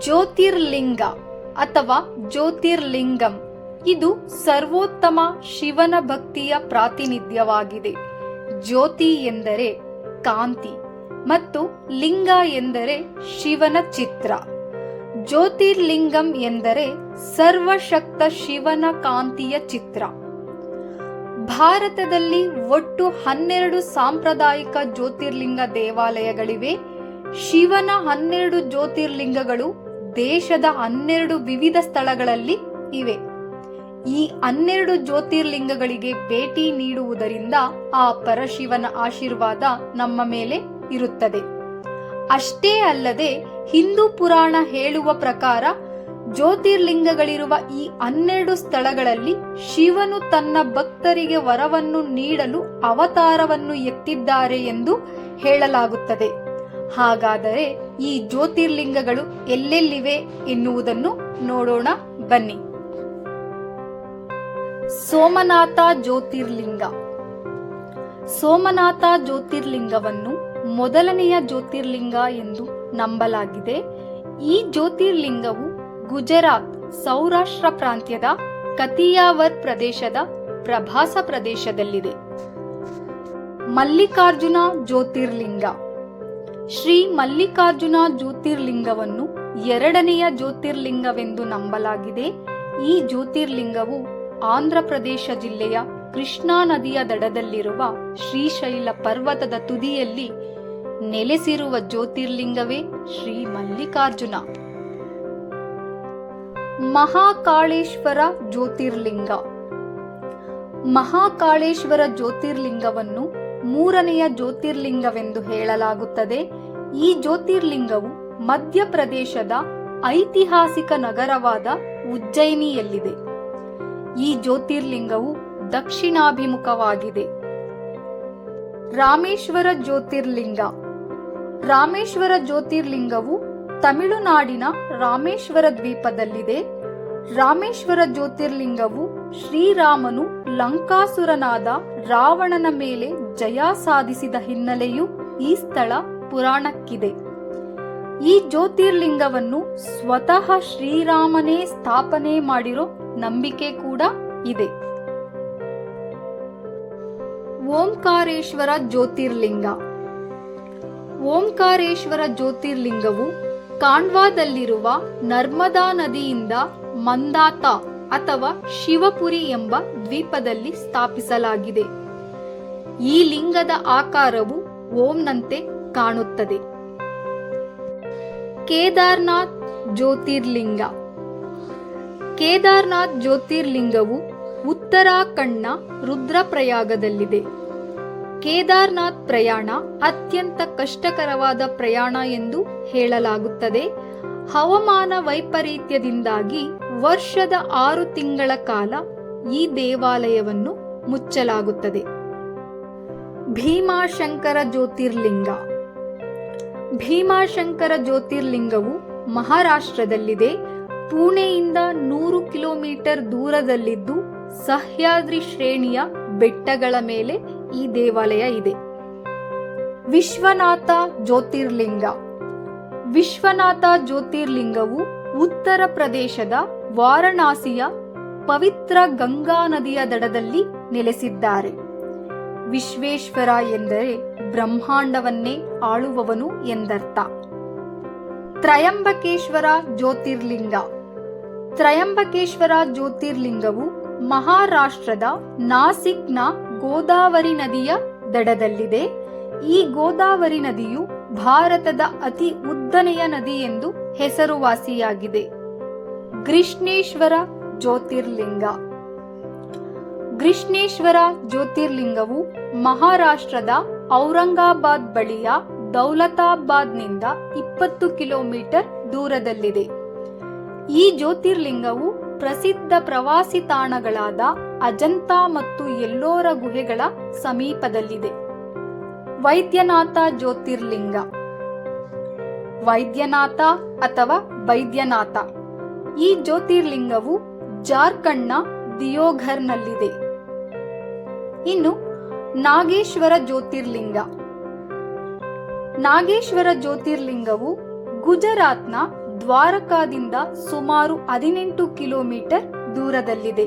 ಜ್ಯೋತಿರ್ಲಿಂಗ ಅಥವಾ ಜ್ಯೋತಿರ್ಲಿಂಗಂ ಇದು ಸರ್ವೋತ್ತಮ ಶಿವನ ಭಕ್ತಿಯ ಪ್ರಾತಿನಿಧ್ಯವಾಗಿದೆ. ಜ್ಯೋತಿ ಎಂದರೆ ಕಾಂತಿ ಮತ್ತು ಲಿಂಗ ಎಂದರೆ ಶಿವನ ಚಿತ್ರ. ಜ್ಯೋತಿರ್ಲಿಂಗಂ ಎಂದರೆ ಸರ್ವಶಕ್ತ ಶಿವನ ಕಾಂತಿಯ ಚಿತ್ರ. ಭಾರತದಲ್ಲಿ ಒಟ್ಟು 12 ಸಾಂಪ್ರದಾಯಿಕ ಜ್ಯೋತಿರ್ಲಿಂಗ ದೇವಾಲಯಗಳಿವೆ. ಶಿವನ 12 ಜ್ಯೋತಿರ್ಲಿಂಗಗಳು ದೇಶದ 12 ವಿವಿಧ ಸ್ಥಳಗಳಲ್ಲಿ ಇವೆ. ಈ 12 ಜ್ಯೋತಿರ್ಲಿಂಗಗಳಿಗೆ ಭೇಟಿ ನೀಡುವುದರಿಂದ ಆ ಪರಶಿವನ ಆಶೀರ್ವಾದ ನಮ್ಮ ಮೇಲೆ ಇರುತ್ತದೆ. ಅಷ್ಟೇ ಅಲ್ಲದೆ ಹಿಂದೂ ಪುರಾಣ ಹೇಳುವ ಪ್ರಕಾರ ಜ್ಯೋತಿರ್ಲಿಂಗಗಳಿರುವ ಈ 12 ಸ್ಥಳಗಳಲ್ಲಿ ಶಿವನು ತನ್ನ ಭಕ್ತರಿಗೆ ವರವನ್ನು ನೀಡಲು ಅವತಾರವನ್ನು ಎತ್ತಿದ್ದಾರೆ ಎಂದು ಹೇಳಲಾಗುತ್ತದೆ. ಹಾಗಾದರೆ ಈ ಜ್ಯೋತಿರ್ಲಿಂಗಗಳು ಎಲ್ಲೆಲ್ಲಿವೆ ಎನ್ನುವುದನ್ನು ನೋಡೋಣ ಬನ್ನಿ. ಸೋಮನಾಥ ಜ್ಯೋತಿರ್ಲಿಂಗ. ಸೋಮನಾಥ ಜ್ಯೋತಿರ್ಲಿಂಗವನ್ನು ಮೊದಲನೆಯ ಜ್ಯೋತಿರ್ಲಿಂಗ ಎಂದು ನಂಬಲಾಗಿದೆ. ಈ ಜ್ಯೋತಿರ್ಲಿಂಗವು ಗುಜರಾತ್, ಸೌರಾಷ್ಟ್ರ ಪ್ರಾಂತ್ಯದ ಕತಿಯಾವರ್ ಪ್ರದೇಶದ ಪ್ರಭಾಸ ಪ್ರದೇಶದಲ್ಲಿದೆ. ಮಲ್ಲಿಕಾರ್ಜುನ ಜ್ಯೋತಿರ್ಲಿಂಗ. ಶ್ರೀ ಮಲ್ಲಿಕಾರ್ಜುನ ಜ್ಯೋತಿರ್ಲಿಂಗವನ್ನು 2ನೆಯ ಜ್ಯೋತಿರ್ಲಿಂಗವೆಂದು ನಂಬಲಾಗಿದೆ. ಈ ಜ್ಯೋತಿರ್ಲಿಂಗವು ಆಂಧ್ರ ಪ್ರದೇಶ ಜಿಲ್ಲೆಯ ಕೃಷ್ಣಾ ನದಿಯ ದಡದಲ್ಲಿರುವ ಶ್ರೀಶೈಲ ಪರ್ವತದ ತುದಿಯಲ್ಲಿ ನೆಲೆಸಿರುವ ಜ್ಯೋತಿರ್ಲಿಂಗವೇ ಶ್ರೀ ಮಲ್ಲಿಕಾರ್ಜುನ. ಮಹಾಕಾಳೇಶ್ವರ ಜ್ಯೋತಿರ್ಲಿಂಗ. ಮಹಾಕಾಳೇಶ್ವರ ಜ್ಯೋತಿರ್ಲಿಂಗವನ್ನು 3ನೆಯ ಜ್ಯೋತಿರ್ಲಿಂಗವೆಂದು ಹೇಳಲಾಗುತ್ತದೆ. ಈ ಜ್ಯೋತಿರ್ಲಿಂಗವು ಮಧ್ಯಪ್ರದೇಶದ ಐತಿಹಾಸಿಕ ನಗರವಾದ ಉಜ್ಜಯಿನಿಯಲ್ಲಿದೆ. ಈ ಜ್ಯೋತಿರ್ಲಿಂಗವು ದಕ್ಷಿಣಾಭಿಮುಖವಾಗಿದೆ. ರಾಮೇಶ್ವರ ಜ್ಯೋತಿರ್ಲಿಂಗ. ರಾಮೇಶ್ವರ ಜ್ಯೋತಿರ್ಲಿಂಗವು ತಮಿಳುನಾಡಿನ ರಾಮೇಶ್ವರ ದ್ವೀಪದಲ್ಲಿದೆ. ರಾಮೇಶ್ವರ ಜ್ಯೋತಿರ್ಲಿಂಗವು ಶ್ರೀರಾಮನು ಲಂಕಾಸುರನಾದ ರಾವಣನ ಮೇಲೆ ಜಯ ಸಾಧಿಸಿದ ಹಿನ್ನೆಲೆಯು ಈ ಸ್ಥಳ ಪುರಾಣಕ್ಕಿದೆ. ಈ ಜ್ಯೋತಿರ್ಲಿಂಗವನ್ನು ಸ್ವತಃ ಶ್ರೀರಾಮನೇ ಸ್ಥಾಪನೆ ಮಾಡಿರೋ ನಂಬಿಕೆ ಕೂಡ ಇದೆ. ಓಂಕಾರೇಶ್ವರ ಜ್ಯೋತಿರ್ಲಿಂಗ. ಓಂಕಾರೇಶ್ವರ ಜ್ಯೋತಿರ್ಲಿಂಗವು ಕಾಂಡ್ವಾದಲ್ಲಿರುವ ನರ್ಮದಾ ನದಿಯಿಂದ ಮಂದಾತ ಅಥವಾ ಶಿವಪುರಿ ಎಂಬ ದ್ವೀಪದಲ್ಲಿ ಸ್ಥಾಪಿಸಲಾಗಿದೆ. ಈ ಲಿಂಗದ ಆಕಾರವು ಓಂನಂತೆ ಕಾಣುತ್ತದೆ. ಕೇದಾರ್ನಾಥ್ ಜ್ಯೋತಿರ್ಲಿಂಗ. ಕೇದಾರ್ನಾಥ್ ಜ್ಯೋತಿರ್ಲಿಂಗವು ಉತ್ತರಾಖಂಡ್ನ ರುದ್ರಪ್ರಯಾಗದಲ್ಲಿದೆ. ಕೇದಾರ್ನಾಥ್ ಪ್ರಯಾಣ ಅತ್ಯಂತ ಕಷ್ಟಕರವಾದ ಪ್ರಯಾಣ ಎಂದು ಹೇಳಲಾಗುತ್ತದೆ. ಹವಾಮಾನ ವೈಪರೀತ್ಯದಿಂದಾಗಿ ವರ್ಷದ 6 ತಿಂಗಳ ಕಾಲ ಈ ದೇವಾಲಯವನ್ನು ಮುಚ್ಚಲಾಗುತ್ತದೆ. ಭೀಮಾಶಂಕರ ಜ್ಯೋತಿರ್ಲಿಂಗ. ಭೀಮಾಶಂಕರ ಜ್ಯೋತಿರ್ಲಿಂಗವು ಮಹಾರಾಷ್ಟ್ರದಲ್ಲಿದೆ. ಪುಣೆಯಿಂದ 100 ಕಿಲೋಮೀಟರ್ ದೂರದಲ್ಲಿದ್ದು ಸಹ್ಯಾದ್ರಿ ಶ್ರೇಣಿಯ ಬೆಟ್ಟಗಳ ಮೇಲೆ ಈ ದೇವಾಲಯ ಇದೆ. ವಿಶ್ವನಾಥ ಜ್ಯೋತಿರ್ಲಿಂಗ. ವಿಶ್ವನಾಥ ಜ್ಯೋತಿರ್ಲಿಂಗವು ಉತ್ತರ ಪ್ರದೇಶದ ವಾರಣಾಸಿಯ ಪವಿತ್ರ ಗಂಗಾ ನದಿಯ ದಡದಲ್ಲಿ ನೆಲೆಸಿದ್ದಾರೆ. ವಿಶ್ವೇಶ್ವರ ಎಂದರೆ ಬ್ರಹ್ಮಾಂಡವನ್ನೇ ಆಳುವವನು ಎಂದರ್ಥ. ತ್ರಯಂಬಕೇಶ್ವರ ಜ್ಯೋತಿರ್ಲಿಂಗ. ತ್ರಯಂಬಕೇಶ್ವರ ಜ್ಯೋತಿರ್ಲಿಂಗವು ಮಹಾರಾಷ್ಟ್ರದ ನಾಸಿಕ್ನ ಗೋದಾವರಿ ನದಿಯ ದಡದಲ್ಲಿದೆ. ಈ ಗೋದಾವರಿ ನದಿಯು ಭಾರತದ ಅತಿ ಉದ್ದನೆಯ ನದಿ ಎಂದು ಹೆಸರುವಾಸಿಯಾಗಿದೆ. ಗೃಷ್ಣೇಶ್ವರ ಜ್ಯೋತಿರ್ಲಿಂಗ. ಗೃಷ್ಣೇಶ್ವರ ಜ್ಯೋತಿರ್ಲಿಂಗವು ಮಹಾರಾಷ್ಟ್ರದ ಔರಂಗಾಬಾದ್ ಬಳಿಯ ದೌಲತಾಬಾದ್ನಿಂದ 20 ಕಿಲೋಮೀಟರ್ ದೂರದಲ್ಲಿದೆ. ಈ ಜ್ಯೋತಿರ್ಲಿಂಗವು ಪ್ರಸಿದ್ಧ ಪ್ರವಾಸಿ ತಾಣಗಳಾದ ಅಜಂತ ಮತ್ತು ಎಲ್ಲೋರ ಗುಹೆಗಳ ಸಮೀಪದಲ್ಲಿದೆ. ವೈದ್ಯನಾಥ ಜ್ಯೋತಿರ್ಲಿಂಗ. ವೈದ್ಯನಾಥ ಅಥವಾ ಬೈದ್ಯನಾಥ ಈ ಜ್ಯೋತಿರ್ಲಿಂಗವು ಜಾರ್ಖಂಡ್ನ ದಿಯೋಘರ್ನಲ್ಲಿದೆ. ಇನ್ನು ನಾಗೇಶ್ವರ ಜ್ಯೋತಿರ್ಲಿಂಗ. ನಾಗೇಶ್ವರ ಜ್ಯೋತಿರ್ಲಿಂಗವು ಗುಜರಾತ್ನ ದ್ವಾರಕಾದಿಂದ ಸುಮಾರು 18 ಕಿಲೋಮೀಟರ್ ದೂರದಲ್ಲಿದೆ.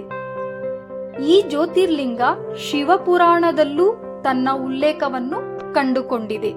ಈ ಜ್ಯೋತಿರ್ಲಿಂಗ ಶಿವಪುರಾಣದಲ್ಲೂ ತನ್ನ ಉಲ್ಲೇಖವನ್ನು ಕಂಡುಕೊಂಡಿದೆ.